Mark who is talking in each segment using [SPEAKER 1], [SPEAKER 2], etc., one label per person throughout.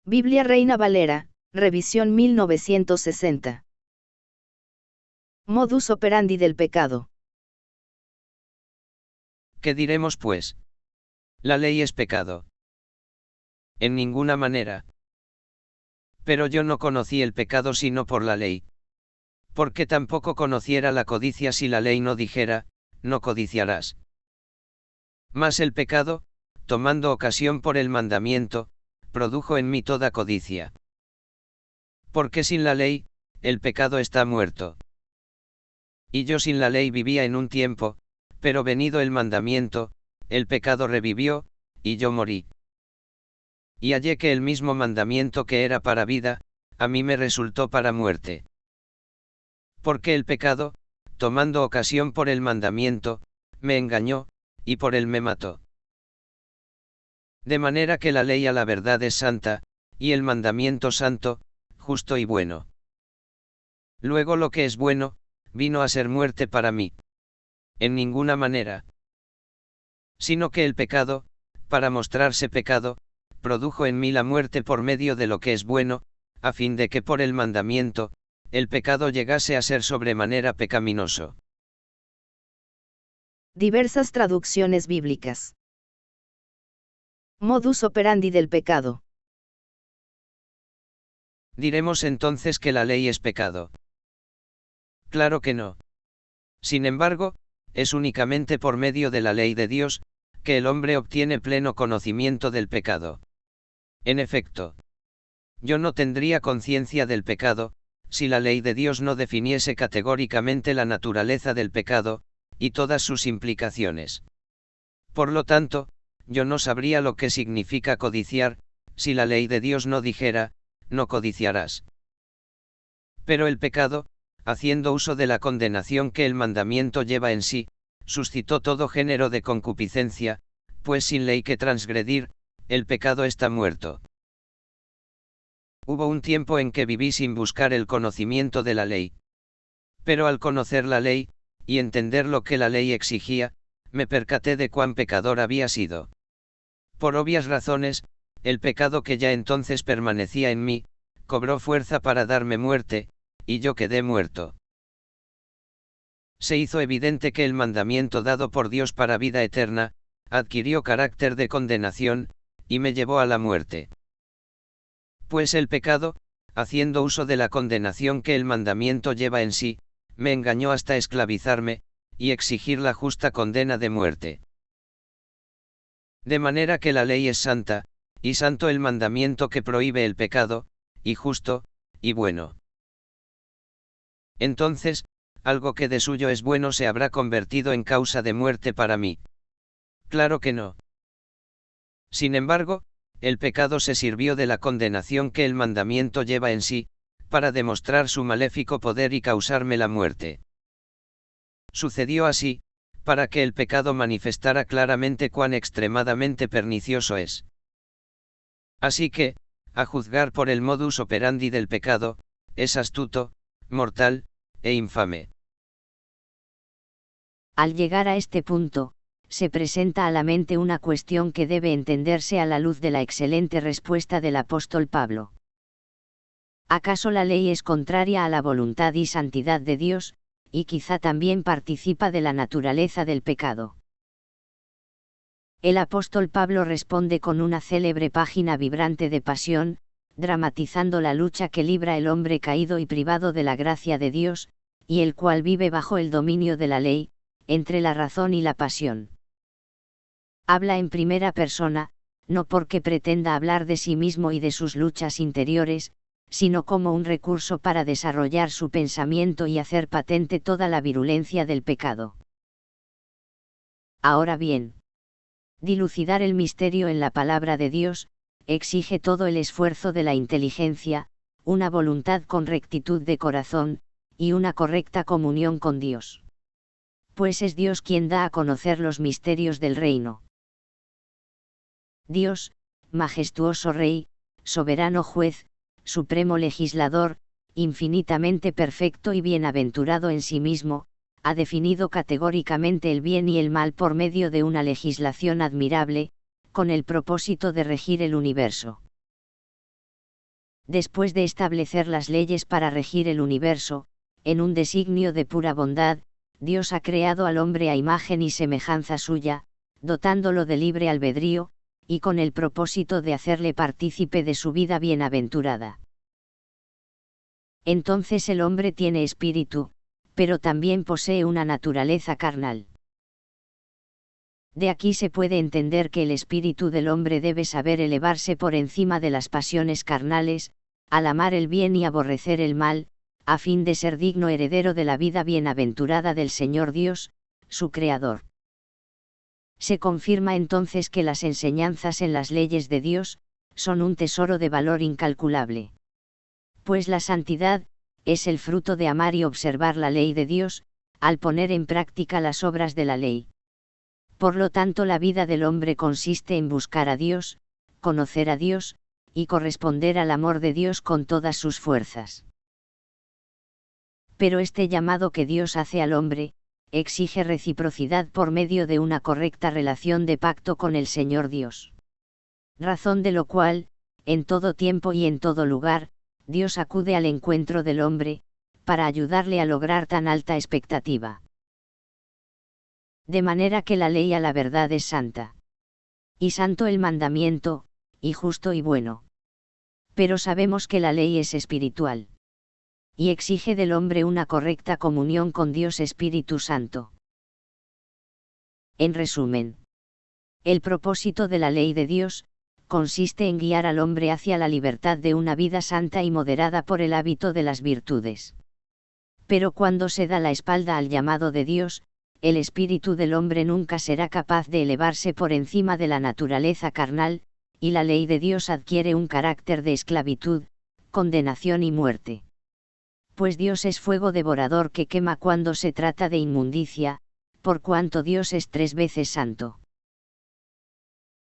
[SPEAKER 1] Biblia Reina Valera, revisión 1960. Modus operandi del pecado.
[SPEAKER 2] ¿Qué diremos pues? La ley es pecado. En ninguna manera. Pero yo no conocí el pecado sino por la ley. Porque tampoco conociera la codicia si la ley no dijera, no codiciarás. Mas el pecado, tomando ocasión por el mandamiento, produjo en mí toda codicia. Porque sin la ley, el pecado está muerto. Y yo sin la ley vivía en un tiempo, pero venido el mandamiento, el pecado revivió, y yo morí. Y hallé que el mismo mandamiento que era para vida, a mí me resultó para muerte. Porque el pecado, tomando ocasión por el mandamiento, me engañó, y por él me mató. De manera que la ley a la verdad es santa, y el mandamiento santo, justo y bueno. Luego lo que es bueno, vino a ser muerte para mí. En ninguna manera. Sino que el pecado, para mostrarse pecado, produjo en mí la muerte por medio de lo que es bueno, a fin de que por el mandamiento, el pecado llegase a ser sobremanera pecaminoso.
[SPEAKER 1] Diversas traducciones bíblicas. Modus operandi del pecado.
[SPEAKER 2] ¿Diremos entonces que la ley es pecado? Claro que no. Sin embargo, es únicamente por medio de la ley de Dios, que el hombre obtiene pleno conocimiento del pecado. En efecto, yo no tendría conciencia del pecado, si la ley de Dios no definiese categóricamente la naturaleza del pecado, y todas sus implicaciones. Por lo tanto, yo no sabría lo que significa codiciar, si la ley de Dios no dijera, no codiciarás. Pero el pecado, haciendo uso de la condenación que el mandamiento lleva en sí, suscitó todo género de concupiscencia, pues sin ley que transgredir, el pecado está muerto. Hubo un tiempo en que viví sin buscar el conocimiento de la ley. Pero al conocer la ley, y entender lo que la ley exigía, me percaté de cuán pecador había sido. Por obvias razones, el pecado que ya entonces permanecía en mí, cobró fuerza para darme muerte, y yo quedé muerto. Se hizo evidente que el mandamiento dado por Dios para vida eterna, adquirió carácter de condenación, y me llevó a la muerte. Pues el pecado, haciendo uso de la condenación que el mandamiento lleva en sí, me engañó hasta esclavizarme, y exigir la justa condena de muerte. De manera que la ley es santa, y santo el mandamiento que prohíbe el pecado, y justo, y bueno. Entonces, algo que de suyo es bueno se habrá convertido en causa de muerte para mí. Claro que no. Sin embargo, el pecado se sirvió de la condenación que el mandamiento lleva en sí, para demostrar su maléfico poder y causarme la muerte. Sucedió así, para que el pecado manifestara claramente cuán extremadamente pernicioso es. Así que, a juzgar por el modus operandi del pecado, es astuto, mortal, e infame.
[SPEAKER 3] Al llegar a este punto, se presenta a la mente una cuestión que debe entenderse a la luz de la excelente respuesta del apóstol Pablo. ¿Acaso la ley es contraria a la voluntad y santidad de Dios, y quizá también participa de la naturaleza del pecado? El apóstol Pablo responde con una célebre página vibrante de pasión, dramatizando la lucha que libra el hombre caído y privado de la gracia de Dios, y el cual vive bajo el dominio de la ley, entre la razón y la pasión. Habla en primera persona, no porque pretenda hablar de sí mismo y de sus luchas interiores, sino como un recurso para desarrollar su pensamiento y hacer patente toda la virulencia del pecado. Ahora bien, dilucidar el misterio en la palabra de Dios, exige todo el esfuerzo de la inteligencia, una voluntad con rectitud de corazón, y una correcta comunión con Dios. Pues es Dios quien da a conocer los misterios del reino. Dios, majestuoso Rey, soberano Juez, supremo legislador, infinitamente perfecto y bienaventurado en sí mismo, ha definido categóricamente el bien y el mal por medio de una legislación admirable, con el propósito de regir el universo. Después de establecer las leyes para regir el universo, en un designio de pura bondad, Dios ha creado al hombre a imagen y semejanza suya, dotándolo de libre albedrío, y con el propósito de hacerle partícipe de su vida bienaventurada. Entonces el hombre tiene espíritu, pero también posee una naturaleza carnal. De aquí se puede entender que el espíritu del hombre debe saber elevarse por encima de las pasiones carnales, al amar el bien y aborrecer el mal, a fin de ser digno heredero de la vida bienaventurada del Señor Dios, su Creador. Se confirma entonces que las enseñanzas en las leyes de Dios son un tesoro de valor incalculable. Pues la santidad es el fruto de amar y observar la ley de Dios, al poner en práctica las obras de la ley. Por lo tanto, la vida del hombre consiste en buscar a Dios, conocer a Dios, y corresponder al amor de Dios con todas sus fuerzas. Pero este llamado que Dios hace al hombre, exige reciprocidad por medio de una correcta relación de pacto con el Señor Dios. Razón de lo cual, en todo tiempo y en todo lugar, Dios acude al encuentro del hombre, para ayudarle a lograr tan alta expectativa. De manera que la ley a la verdad es santa. Y santo el mandamiento, y justo y bueno. Pero sabemos que la ley es espiritual. Y exige del hombre una correcta comunión con Dios Espíritu Santo. En resumen, el propósito de la ley de Dios consiste en guiar al hombre hacia la libertad de una vida santa y moderada por el hábito de las virtudes. Pero cuando se da la espalda al llamado de Dios, el espíritu del hombre nunca será capaz de elevarse por encima de la naturaleza carnal, y la ley de Dios adquiere un carácter de esclavitud, condenación y muerte. Pues Dios es fuego devorador que quema cuando se trata de inmundicia, por cuanto Dios es 3 veces santo.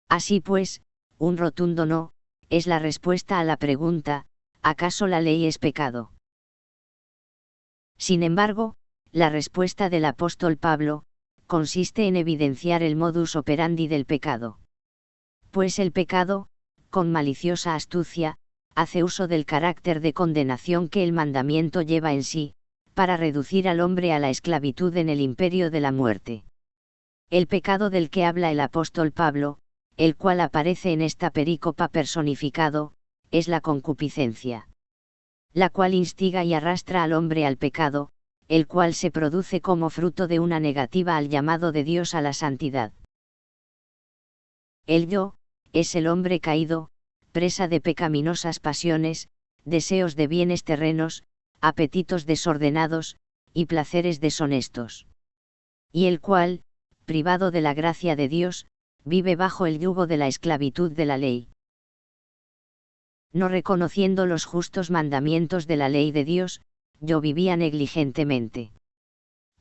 [SPEAKER 3] Así pues, un rotundo no, es la respuesta a la pregunta, ¿acaso la ley es pecado? Sin embargo, la respuesta del apóstol Pablo consiste en evidenciar el modus operandi del pecado. Pues el pecado, con maliciosa astucia, hace uso del carácter de condenación que el mandamiento lleva en sí, para reducir al hombre a la esclavitud en el imperio de la muerte. El pecado del que habla el apóstol Pablo, el cual aparece en esta perícopa personificado, es la concupiscencia, la cual instiga y arrastra al hombre al pecado, el cual se produce como fruto de una negativa al llamado de Dios a la santidad. El yo, es el hombre caído, presa de pecaminosas pasiones, deseos de bienes terrenos, apetitos desordenados, y placeres deshonestos. Y el cual, privado de la gracia de Dios, vive bajo el yugo de la esclavitud de la ley. No reconociendo los justos mandamientos de la ley de Dios, yo vivía negligentemente.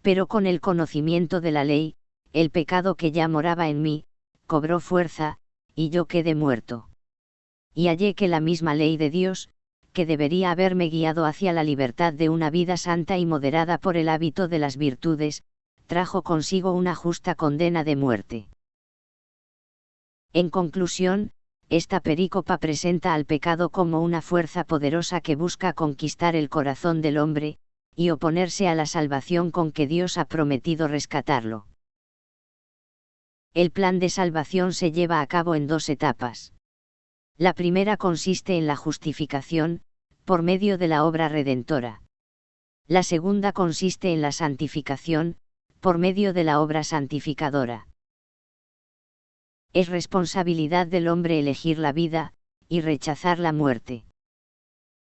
[SPEAKER 3] Pero con el conocimiento de la ley, el pecado que ya moraba en mí, cobró fuerza, y yo quedé muerto. Y hallé que la misma ley de Dios, que debería haberme guiado hacia la libertad de una vida santa y moderada por el hábito de las virtudes, trajo consigo una justa condena de muerte. En conclusión, esta perícopa presenta al pecado como una fuerza poderosa que busca conquistar el corazón del hombre, y oponerse a la salvación con que Dios ha prometido rescatarlo. El plan de salvación se lleva a cabo en 2 etapas. La primera consiste en la justificación, por medio de la obra redentora. La segunda consiste en la santificación, por medio de la obra santificadora. Es responsabilidad del hombre elegir la vida, y rechazar la muerte.